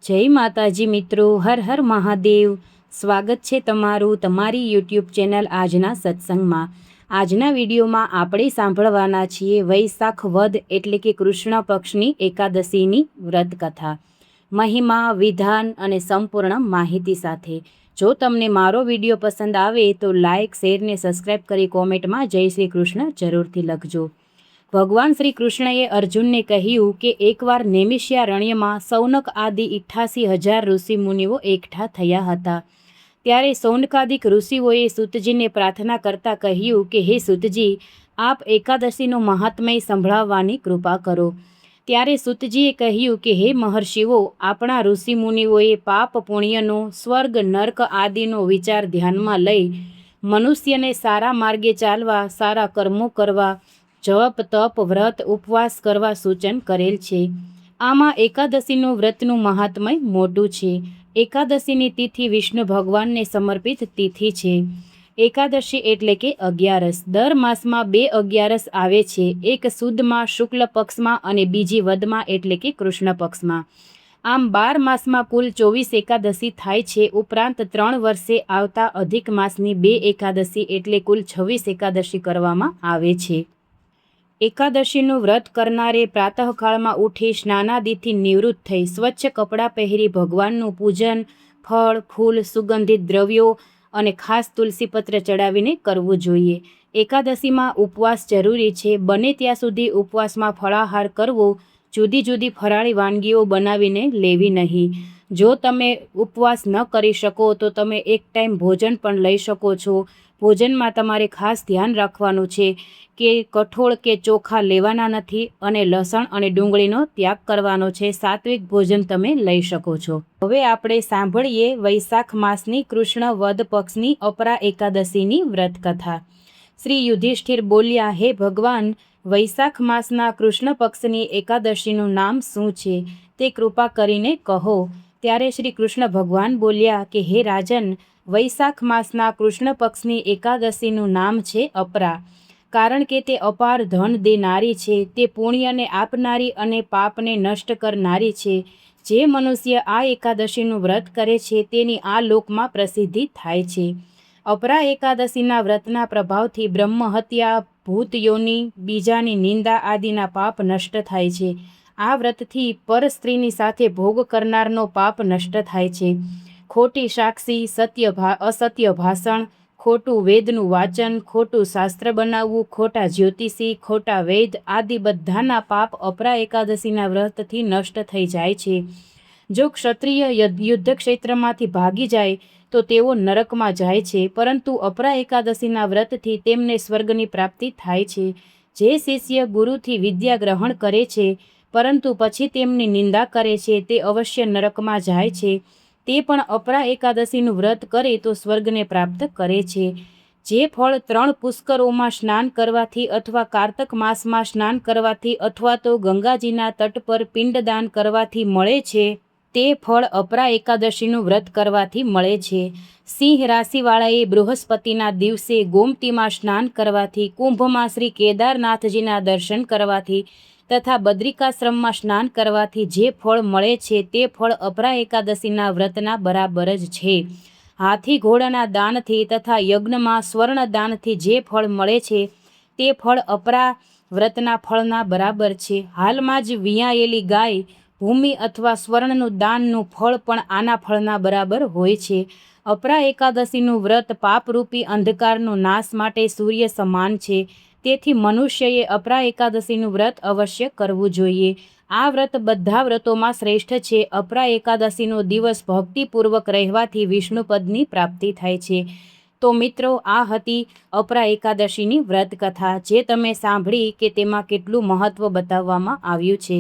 જય માતાજી મિત્રો, હર હર મહાદેવ। સ્વાગત છે તમારું તમારી યુટ્યુબ ચેનલ આજના સત્સંગમાં। આજના વિડીયોમાં આપણે સાંભળવાના છીએ વૈશાખ વદ એટલે કે કૃષ્ણ પક્ષની એકાદશીની વ્રતકથા, મહિમા, વિધાન અને સંપૂર્ણ માહિતી સાથે। જો તમને મારો વિડીયો પસંદ આવે તો લાઇક, શેર ને સબસ્ક્રાઈબ કરી કોમેન્ટમાં જય શ્રી કૃષ્ણ જરૂરથી લખજો। ભગવાન શ્રી કૃષ્ણએ અર્જુનને કહ્યું કે એકવાર નેમિષ્યારણ્યમાં સૌનક આદિ 88,000 ઋષિમુનિઓ એકઠા થયા હતા। ત્યારે સૌનકાદિક ઋષિઓએ સૂતજીને પ્રાર્થના કરતા કહ્યું કે હે સૂતજી, આપ એકાદશીનો મહાત્મય સંભળાવવાની કૃપા કરો। ત્યારે સૂતજીએ કહ્યું કે હે મહર્ષિઓ, આપણા ઋષિમુનિઓએ પાપ પુણ્યનો, સ્વર્ગ નર્ક આદિનો વિચાર ધ્યાનમાં લઈ મનુષ્યને સારા માર્ગે ચાલવા, સારા કર્મો કરવા, જપ તપ વ્રત ઉપવાસ કરવા સૂચન કરેલ છે। આમાં એકાદશીનું વ્રતનું મહાત્મય મોટું છે। એકાદશીની તિથિ વિષ્ણુ ભગવાનને સમર્પિત તિથિ છે। એકાદશી એટલે કે 11। દર માસમાં 2 11 આવે છે, એક સુદમાં શુક્લ પક્ષમાં અને બીજી વદમાં એટલે કે કૃષ્ણ પક્ષમાં। આમ 12 માસમાં કુલ 24 એકાદશી થાય છે, ઉપરાંત 3 વર્ષે આવતા અધિક માસની 2 એકાદશી એટલે કુલ 26 એકાદશી કરવામાં આવે છે। એકાદશીનું વ્રત કરનારે પ્રાતઃકાળમાં ઉઠી સ્નાનાદિથી નિવૃત્ત થઈ સ્વચ્છ કપડાં પહેરી ભગવાનનું પૂજન ફળ, ફૂલ, સુગંધિત દ્રવ્યો અને ખાસ તુલસીપત્ર ચડાવીને કરવું જોઈએ। એકાદશીમાં ઉપવાસ જરૂરી છે। બને ત્યાં સુધી ઉપવાસમાં ફળાહાર કરવો, જુદી જુદી ફરાળી વાનગીઓ બનાવીને લેવી નહીં। જો તમે ઉપવાસ ન કરી શકો તો તમે એક ટાઈમ ભોજન પણ લઈ શકો છો। ભોજનમાં તમારે ખાસ ધ્યાન રાખવાનું છે કે કઠોળ કે ચોખા લેવાના નથી અને લસણ અને ડુંગળીનો ત્યાગ કરવાનો છે। સાત્વિક ભોજન તમે લઈ શકો છો। હવે આપણે સાંભળીએ વૈશાખ માસની કૃષ્ણ વદ પક્ષની અપરા એકાદશીની વ્રતકથા। શ્રી યુધિષ્ઠિર બોલ્યા, હે ભગવાન, વૈશાખ માસના કૃષ્ણ પક્ષની એકાદશીનું નામ શું છે તે કૃપા કરીને કહો। ત્યારે શ્રી કૃષ્ણ ભગવાન બોલ્યા કે હે રાજન, વૈશાખ માસના કૃષ્ણ પક્ષની એકાદશીનું નામ છે અપરા, કારણ કે તે અપાર ધન દેનારી છે। તે પુણ્યને આપનારી અને પાપને નષ્ટ કરનારી છે। જે મનુષ્ય આ એકાદશીનું વ્રત કરે છે તેની આ લોકમાં પ્રસિદ્ધિ થાય છે। અપરા એકાદશીના વ્રતના પ્રભાવથી બ્રહ્મ હત્યા, ભૂત યોનિ, બીજાની નિંદા આદિના પાપ નષ્ટ થાય છે। આ વ્રતથી પર સ્ત્રીની સાથે ભોગ કરનારનો પાપ નષ્ટ થાય છે। ખોટી સાક્ષી, અસત્ય ભાષણ, ખોટું વેદનું વાચન, ખોટું શાસ્ત્ર બનાવવું, ખોટા જ્યોતિષી, ખોટા વૈદ આદિ બધાના પાપ અપરા એકાદશીના વ્રતથી નષ્ટ થઈ જાય છે। જો ક્ષત્રિય યુદ્ધ ક્ષેત્રમાંથી ભાગી જાય તો તેઓ નરકમાં જાય છે, પરંતુ અપરા એકાદશીના વ્રતથી તેમને સ્વર્ગની પ્રાપ્તિ થાય છે। જે શિષ્ય ગુરુથી વિદ્યા ગ્રહણ કરે છે પરંતુ પછી તેમની નિંદા કરે છે તે અવશ્ય નરકમાં જાય છે। તે પણ અપરા એકાદશીનું વ્રત કરે તો સ્વર્ગને પ્રાપ્ત કરે છે। જે ફળ 3 પુષ્કરોમાં સ્નાન કરવાથી અથવા કાર્તક માસમાં સ્નાન કરવાથી અથવા તો ગંગાજીના તટ પર પિંડદાન કરવાથી મળે છે તે ફળ અપરા એકાદશીનું વ્રત કરવાથી મળે છે। સિંહ રાશિવાળાએ બૃહસ્પતિના દિવસે ગોમતીમાં સ્નાન કરવાથી, કુંભમાં શ્રી કેદારનાથજીના દર્શન કરવાથી તથા બદ્રિકાશ્રમમાં સ્નાન કરવાથી જે ફળ મળે છે તે ફળ અપરા એકાદશીના વ્રતના બરાબર જ છે। હાથી ઘોડાના દાનથી તથા યજ્ઞમાં સ્વર્ણ દાનથી જે ફળ મળે છે તે ફળ અપરા વ્રતના ફળના બરાબર છે। હાલમાં જ વિયાયેલી ગાય, ભૂમિ અથવા સ્વર્ણનું દાનનું ફળ પણ આના ફળના બરાબર હોય છે। અપરા એકાદશીનું વ્રત પાપરૂપી અંધકારનો નાશ માટે સૂર્ય સમાન છે। તેથી મનુષ્યએ અપરા એકાદશીનું વ્રત અવશ્ય કરવું જોઈએ। આ વ્રત બધા વ્રતોમાં શ્રેષ્ઠ છે। અપરા એકાદશીનો દિવસ ભક્તિપૂર્વક રહેવાથી વિષ્ણુપદની પ્રાપ્તિ થાય છે। તો મિત્રો, આ હતી અપરા એકાદશીની વ્રતકથા, જે તમે સાંભળી કે તેમાં કેટલું મહત્ત્વ બતાવવામાં આવ્યું છે।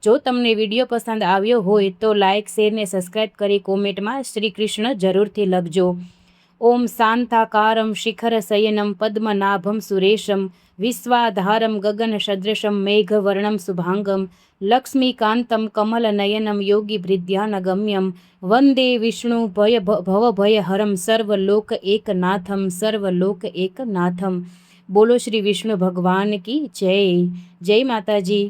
જો તમને વિડીયો પસંદ આવ્યો હોય તો લાઇક, શેર ને સબસ્ક્રાઈબ કરી કોમેન્ટમાં શ્રી કૃષ્ણ જરૂરથી લખજો। ઓમ શાંતાકારમ શિખર શયનમ પદ્મનાભમ સુરેશમ વિશ્વાધારમ ગગન સદૃશમ મેઘવર્ણમ શુભાંગમ લક્ષ્મીકાંતમ કમલનયનમ યોગી ભૃદ્યાનગમ્યમ વંદે વિષ્ણુ ભવભયહરમ સર્વલોક એકનાથમ સર્વલોક એકનાથમ। બોલો શ્રી વિષ્ણુ ભગવાન કી જય। જય માતાજી।